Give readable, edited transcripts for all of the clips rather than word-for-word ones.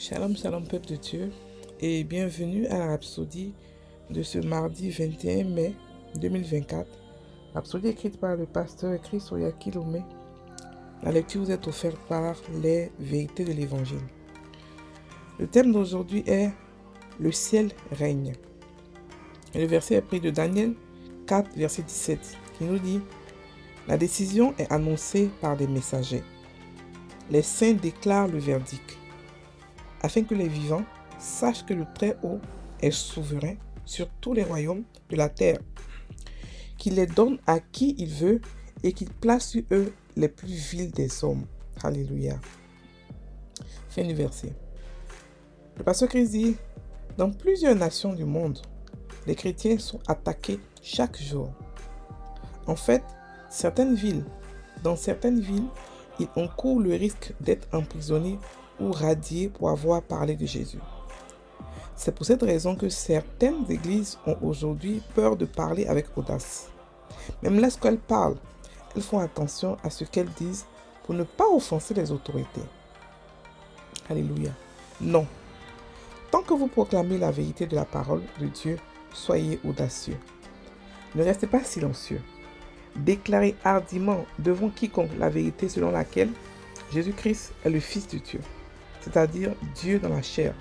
Shalom, shalom peuple de Dieu et bienvenue à la Rhapsodie de ce mardi 21 mai 2024. Rhapsodie écrite par le pasteur Chris Oyakilome. La lecture vous est offerte par les vérités de l'évangile. Le thème d'aujourd'hui est le ciel règne. Et le verset est pris de Daniel 4, verset 17, qui nous dit: la décision est annoncée par des messagers. Les saints déclarent le verdict, afin que les vivants sachent que le Très-Haut est souverain sur tous les royaumes de la terre, qu'il les donne à qui il veut et qu'il place sur eux les plus vils des hommes. Alléluia. Fin du verset. Le pasteur Christ dit: dans plusieurs nations du monde, les chrétiens sont attaqués chaque jour. En fait, dans certaines villes, ils encourent le risque d'être emprisonnés ou radiés pour avoir parlé de Jésus. C'est pour cette raison que certaines églises ont aujourd'hui peur de parler avec audace. Même lorsqu'elles parlent, elles font attention à ce qu'elles disent pour ne pas offenser les autorités. Alléluia. Non. Tant que vous proclamez la vérité de la parole de Dieu, soyez audacieux. Ne restez pas silencieux. Déclarez hardiment devant quiconque la vérité selon laquelle Jésus-Christ est le Fils de Dieu, c'est-à-dire Dieu dans la chair.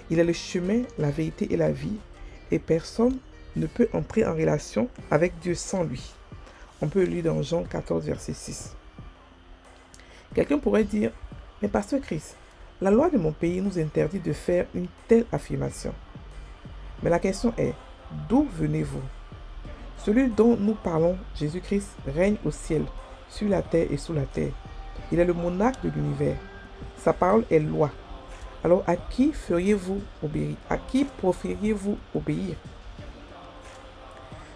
Il est le chemin, la vérité et la vie, et personne ne peut entrer en relation avec Dieu sans lui. On peut le lire dans Jean 14, verset 6. Quelqu'un pourrait dire: mais pasteur Christ, la loi de mon pays nous interdit de faire une telle affirmation. Mais la question est: d'où venez-vous? Celui dont nous parlons, Jésus-Christ, règne au ciel, sur la terre et sous la terre. Il est le monarque de l'univers. Sa parole est loi. Alors à qui feriez-vous obéir? À qui profériez-vous obéir?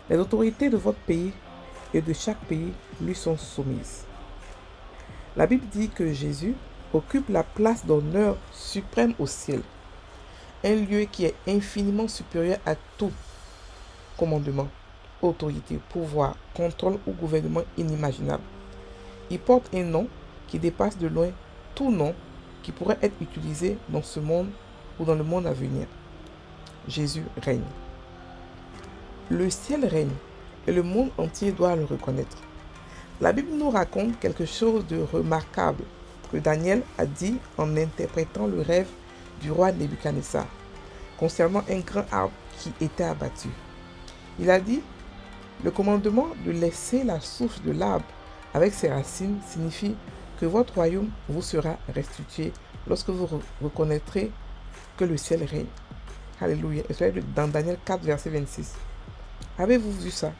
Les autorités de votre pays et de chaque pays lui sont soumises. La Bible dit que Jésus occupe la place d'honneur suprême au ciel, un lieu qui est infiniment supérieur à tout commandement, autorité, pouvoir, contrôle ou gouvernement inimaginable. Il porte un nom qui dépasse de loin tout nom qui pourrait être utilisé dans ce monde ou dans le monde à venir. Jésus règne. Le ciel règne et le monde entier doit le reconnaître. La Bible nous raconte quelque chose de remarquable que Daniel a dit en interprétant le rêve du roi Nebuchadnezzar concernant un grand arbre qui était abattu. Il a dit: le commandement de laisser la souche de l'arbre avec ses racines signifie que votre royaume vous sera restitué lorsque vous reconnaîtrez que le ciel règne. Alléluia. Et cela est dans Daniel 4, verset 26. Avez-vous vu ça?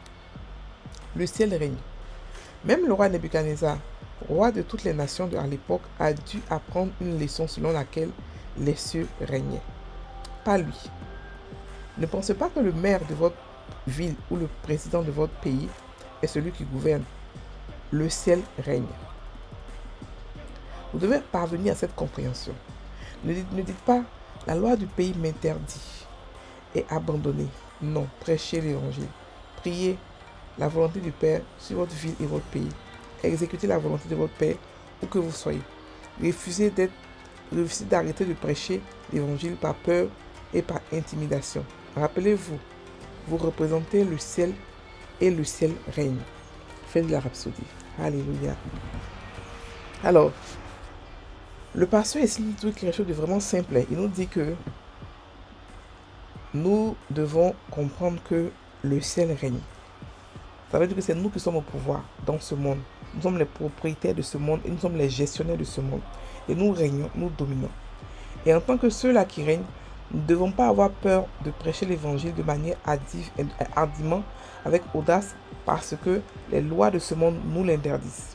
Le ciel règne. Même le roi Nebuchadnezzar, roi de toutes les nations à l'époque, a dû apprendre une leçon selon laquelle les cieux régnaient. Pas lui. Ne pensez pas que le maire de votre ville ou le président de votre pays est celui qui gouverne. Le ciel règne. Vous devez parvenir à cette compréhension. Ne dites pas: la loi du pays m'interdit et abandonnez. Non, prêchez l'évangile. Priez la volonté du Père sur votre ville et votre pays. Exécutez la volonté de votre Père où que vous soyez. Refusez d'arrêter de prêcher l'évangile par peur et par intimidation. Rappelez-vous, vous représentez le ciel et le ciel règne. Fin de la Rhapsodie. Alléluia. Alors, le pasteur ici nous dit quelque chose de vraiment simple. Il nous dit que nous devons comprendre que le ciel règne. Ça veut dire que c'est nous qui sommes au pouvoir dans ce monde. Nous sommes les propriétaires de ce monde et nous sommes les gestionnaires de ce monde. Et nous régnons, nous dominons. Et en tant que ceux-là qui règnent, nous ne devons pas avoir peur de prêcher l'évangile de manière hardiment, avec audace, parce que les lois de ce monde nous l'interdisent.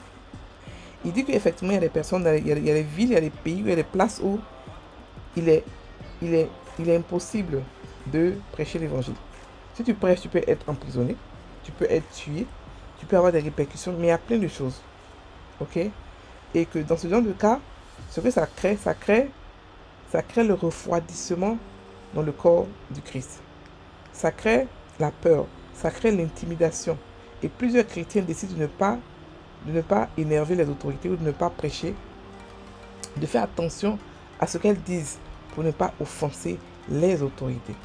Il dit qu'effectivement, il y a des personnes, il y a des villes, il y a des pays, il y a des places où il est impossible de prêcher l'évangile. Si tu prêches, tu peux être emprisonné, tu peux être tué, tu peux avoir des répercussions, mais il y a plein de choses. Ok? Et que dans ce genre de cas, ce que ça crée le refroidissement dans le corps du Christ. Ça crée la peur, ça crée l'intimidation. Et plusieurs chrétiens décident de ne pas énerver les autorités ou de ne pas prêcher, de faire attention à ce qu'elles disent pour ne pas offenser les autorités.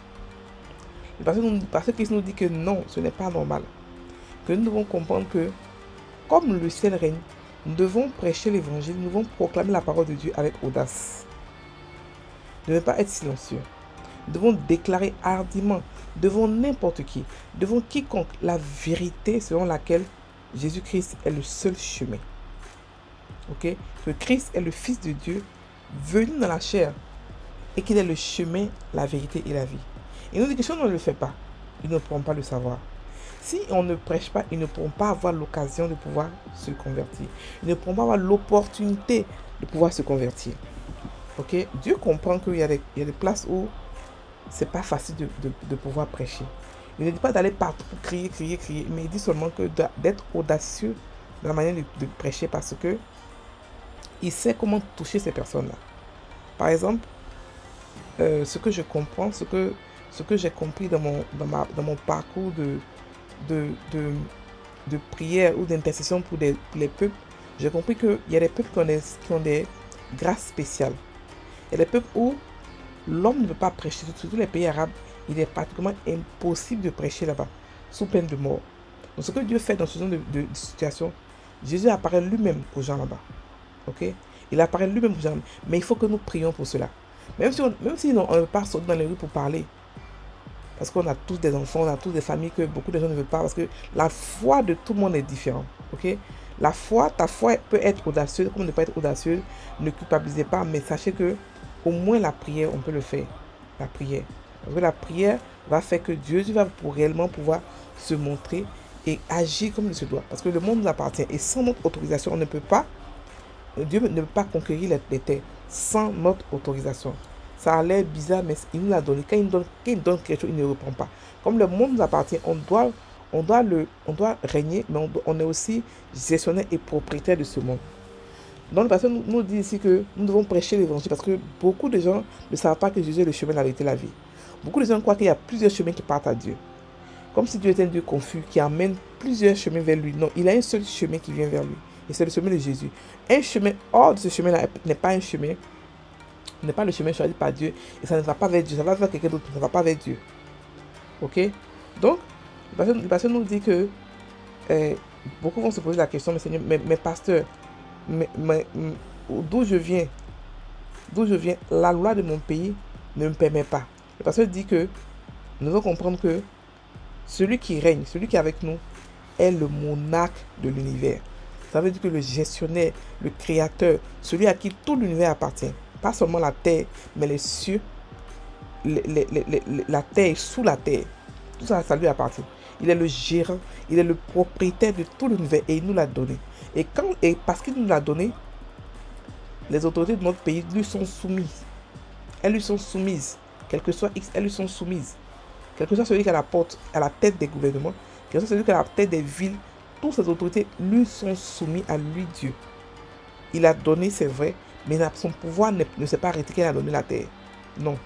Parce que Christ nous dit que non, ce n'est pas normal. Que nous devons comprendre que, comme le ciel règne, nous devons prêcher l'évangile, nous devons proclamer la parole de Dieu avec audace. Nous ne devons pas être silencieux. Nous devons déclarer hardiment devant n'importe qui, devant quiconque, la vérité selon laquelle Jésus-Christ est le seul chemin. Ok? Que Christ est le Fils de Dieu venu dans la chair et qu'il est le chemin, la vérité et la vie. Et nous dit que si on ne le fait pas, ils ne pourront pas le savoir. Si on ne prêche pas, ils ne pourront pas avoir l'occasion de pouvoir se convertir. Ils ne pourront pas avoir l'opportunité de pouvoir se convertir. Ok? Dieu comprend qu'il y a des places où c'est pas facile de pouvoir prêcher. Il ne dit pas d'aller partout pour crier, mais il dit seulement que d'être audacieux dans la manière de prêcher parce que il sait comment toucher ces personnes-là. Par exemple, ce que je comprends, ce que j'ai compris dans mon parcours de prière ou d'intercession pour les peuples, j'ai compris qu'il y a des peuples qui ont des grâces spéciales. Il y a des peuples où l'homme ne peut pas prêcher, surtout les pays arabes, il est pratiquement impossible de prêcher là-bas, sous peine de mort. Donc ce que Dieu fait dans ce genre de situation, Jésus apparaît lui-même aux gens là-bas. Ok? Il apparaît lui-même aux gens, mais il faut que nous prions pour cela. Même si on ne veut pas sortir dans les rues pour parler, parce qu'on a tous des enfants, on a tous des familles que beaucoup de gens ne veulent pas, parce que la foi de tout le monde est différente. Ok? La foi, ta foi peut être audacieuse, comme ne pas être audacieuse, ne culpabilisez pas, mais sachez que au moins la prière, on peut le faire. La prière. Parce que la prière va faire que Dieu va réellement pouvoir se montrer et agir comme il se doit. Parce que le monde nous appartient. Et sans notre autorisation, on ne peut pas, Dieu ne peut pas conquérir les terres sans notre autorisation. Ça a l'air bizarre, mais il nous l'a donné. Quand il donne quelque chose, il ne reprend pas. Comme le monde nous appartient, on doit régner, mais on est aussi gestionnaire et propriétaire de ce monde. Donc, le pasteur nous dit ici que nous devons prêcher l'évangile parce que beaucoup de gens ne savent pas que Jésus est le chemin, la vérité, la vie. Beaucoup de gens croient qu'il y a plusieurs chemins qui partent à Dieu. Comme si Dieu était un Dieu confus qui amène plusieurs chemins vers lui. Non, il a un seul chemin qui vient vers lui. Et c'est le chemin de Jésus. Un chemin hors de ce chemin-là n'est pas un chemin, n'est pas le chemin choisi par Dieu. Et ça ne va pas vers Dieu, ça va vers quelqu'un d'autre, ça ne va pas vers Dieu. Ok? Donc, le pasteur nous dit que beaucoup vont se poser la question, mais Seigneur, mais pasteur, d'où je viens, la loi de mon pays ne me permet pas. Le pasteur dit que nous devons comprendre que celui qui règne, celui qui est avec nous, est le monarque de l'univers. Ça veut dire que le gestionnaire, le créateur, celui à qui tout l'univers appartient, pas seulement la terre, mais les cieux, la terre, sous la terre, tout ça, ça lui appartient. Il est le gérant, il est le propriétaire de tout l'univers et il nous l'a donné. Et parce qu'il nous l'a donné, les autorités de notre pays lui sont soumises. Elles lui sont soumises. Quel que soit X, elles lui sont soumises. Quel que soit celui qui est à la tête des gouvernements, quel que soit celui qui est à la tête des villes, toutes ces autorités lui sont soumises à lui, Dieu. Il a donné, c'est vrai, mais son pouvoir ne s'est pas arrêté qu'il a donné la terre. Non.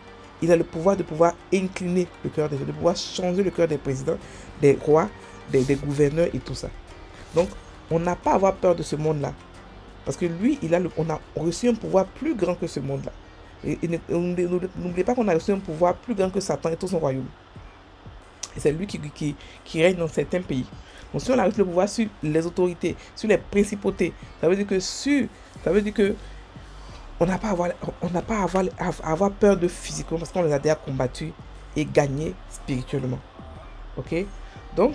Il a le pouvoir de pouvoir incliner le cœur des gens, de pouvoir changer le cœur des présidents, des rois, des gouverneurs et tout ça. Donc, on n'a pas à avoir peur de ce monde-là. Parce que lui, on a reçu un pouvoir plus grand que ce monde-là. Et n'oubliez pas qu'on a reçu un pouvoir plus grand que Satan et tout son royaume. Et c'est lui qui règne dans certains pays. Donc si on a reçu le pouvoir sur les autorités, sur les principautés, ça veut dire que on n'a pas à avoir peur de physiquement parce qu'on les a déjà combattus et gagnés spirituellement. Ok? Donc,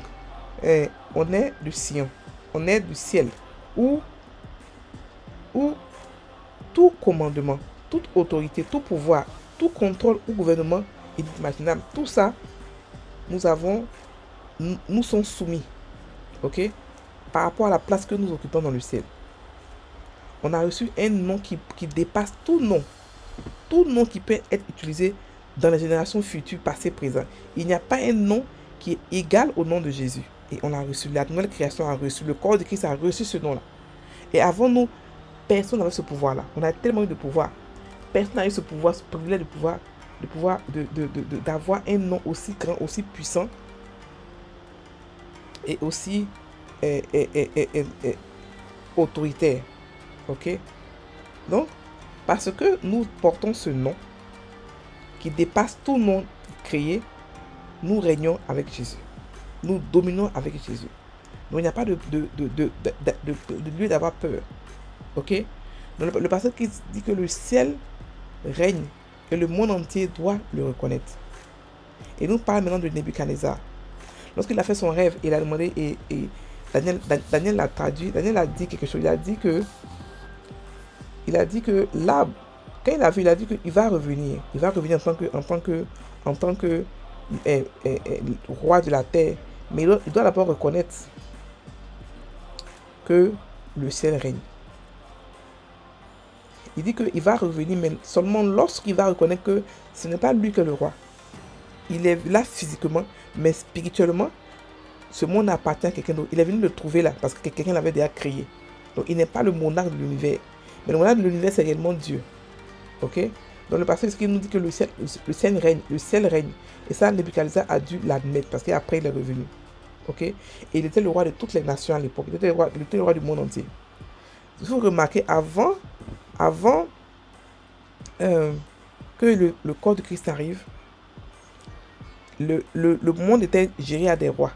on est du Sion. On est du ciel où tout commandement, toute autorité, tout pouvoir, tout contrôle ou gouvernement est inimaginable. Tout ça, nous sommes soumis, ok, par rapport à la place que nous occupons dans le ciel. On a reçu un nom qui dépasse tout nom qui peut être utilisé dans les générations futures, passées, présentes. Il n'y a pas un nom qui est égal au nom de Jésus. Et on a reçu, la nouvelle création a reçu, le corps de Christ a reçu ce nom-là. Et avant nous, personne n'avait ce pouvoir-là. On a tellement eu de pouvoir. Personne n'a eu ce pouvoir, ce privilège d'avoir un nom aussi grand, aussi puissant et aussi autoritaire. Ok? Donc, Parce que nous portons ce nom qui dépasse tout nom créé, nous régnons avec Jésus. Nous dominons avec Jésus. Donc il n'y a pas de lieu d'avoir peur. Ok? Donc, le passage qui dit que le ciel règne et le monde entier doit le reconnaître. Et nous parlons maintenant de Nebuchadnezzar. Lorsqu'il a fait son rêve, il a demandé, et Daniel l'a traduit, Daniel a dit quelque chose. Il a dit que là, quand il a vu, il a dit qu'il va revenir. Il va revenir en tant que roi de la terre. Mais il doit d'abord reconnaître que le ciel règne. Il dit qu'il va revenir, mais seulement lorsqu'il va reconnaître que ce n'est pas lui que le roi. Il est là physiquement, mais spirituellement, ce monde appartient à quelqu'un d'autre. Il est venu le trouver là, parce que quelqu'un l'avait déjà créé. Donc il n'est pas le monarque de l'univers. Mais le monarque de l'univers, c'est réellement Dieu. Ok? Donc le passage qui nous dit que le ciel règne. Et ça, Nebuchadnezzar a dû l'admettre, parce qu'après il est revenu. Ok? Et il était le roi de toutes les nations à l'époque. Il était le roi du monde entier. Il faut remarquer, avant que le corps de Christ arrive, le monde était géré à des rois,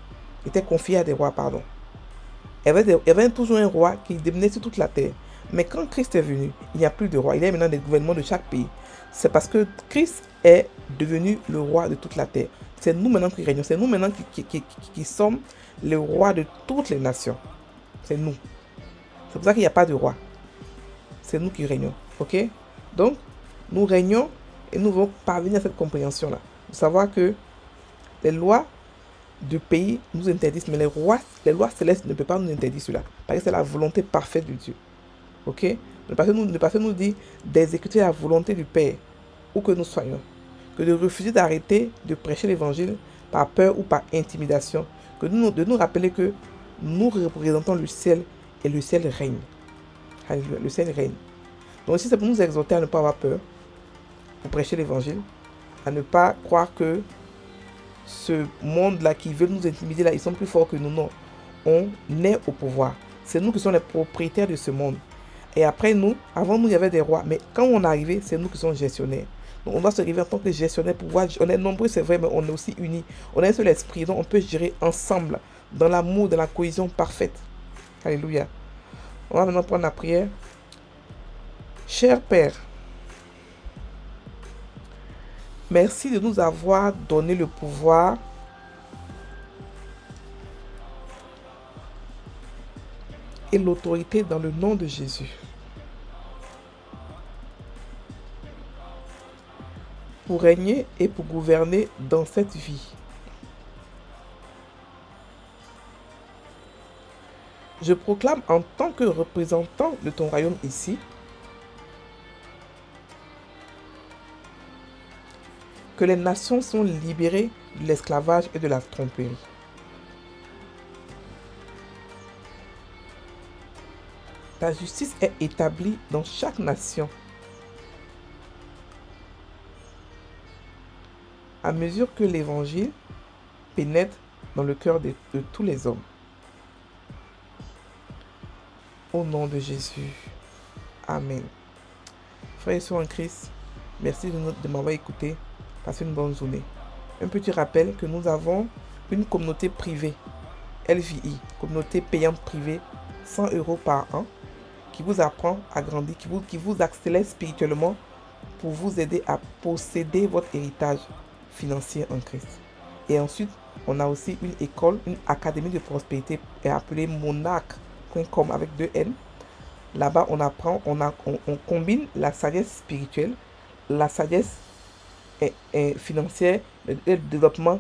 était confié à des rois, pardon. Il y avait toujours un roi qui dominait sur toute la terre. Mais quand Christ est venu, il n'y a plus de roi. Il y a maintenant des gouvernements de chaque pays. C'est parce que Christ est devenu le roi de toute la terre. C'est nous maintenant qui régnons. C'est nous maintenant qui sommes les rois de toutes les nations. C'est nous. C'est pour ça qu'il n'y a pas de roi. C'est nous qui régnons. Ok? Donc, nous régnons et nous devons parvenir à cette compréhension-là. De savoir que les lois du pays nous interdisent, mais les lois célestes ne peuvent pas nous interdire cela. Parce que c'est la volonté parfaite de Dieu. Ok? Le passage nous dit d'exécuter la volonté du Père, où que nous soyons. Que de refuser d'arrêter de prêcher l'évangile par peur ou par intimidation. De nous rappeler que nous représentons le ciel et le ciel règne. Alléluia, le ciel règne. Donc ici, c'est pour nous exhorter à ne pas avoir peur, pour prêcher l'évangile, à ne pas croire que ce monde-là qui veut nous intimider, là, ils sont plus forts que nous. Non, on est au pouvoir. C'est nous qui sommes les propriétaires de ce monde. Et après nous, avant nous, il y avait des rois. Mais quand on est arrivé, c'est nous qui sommes gestionnaires. Donc on doit se réveiller en tant que gestionnaire pour voir. On est nombreux, c'est vrai, mais on est aussi unis. On est un seul esprit, donc on peut gérer ensemble, dans l'amour, dans la cohésion parfaite. Alléluia. On va maintenant prendre la prière. Cher Père, merci de nous avoir donné le pouvoir et l'autorité dans le nom de Jésus. Pour régner et pour gouverner dans cette vie. Je proclame en tant que représentant de ton royaume ici, que les nations sont libérées de l'esclavage et de la tromperie. Ta justice est établie dans chaque nation. À mesure que l'évangile pénètre dans le cœur de tous les hommes. Au nom de Jésus. Amen. Frères et sœurs en Christ, merci de m'avoir écouté. Passez une bonne journée. Un petit rappel que nous avons une communauté privée, LVI, communauté payante privée, 100 € par an, qui vous apprend à grandir, qui vous accélère spirituellement pour vous aider à posséder votre héritage financier en Christ. Et ensuite, on a aussi une école, une académie de prospérité appelée monarch.com avec 2 N. Là-bas, on apprend, on combine la sagesse spirituelle, la sagesse financière, le développement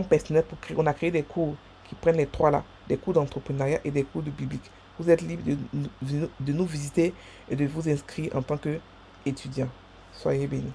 personnel. On a créé des cours qui prennent les trois là, des cours d'entrepreneuriat et des cours de biblique. Vous êtes libre de nous visiter et de vous inscrire en tant qu'étudiant. Soyez bénis.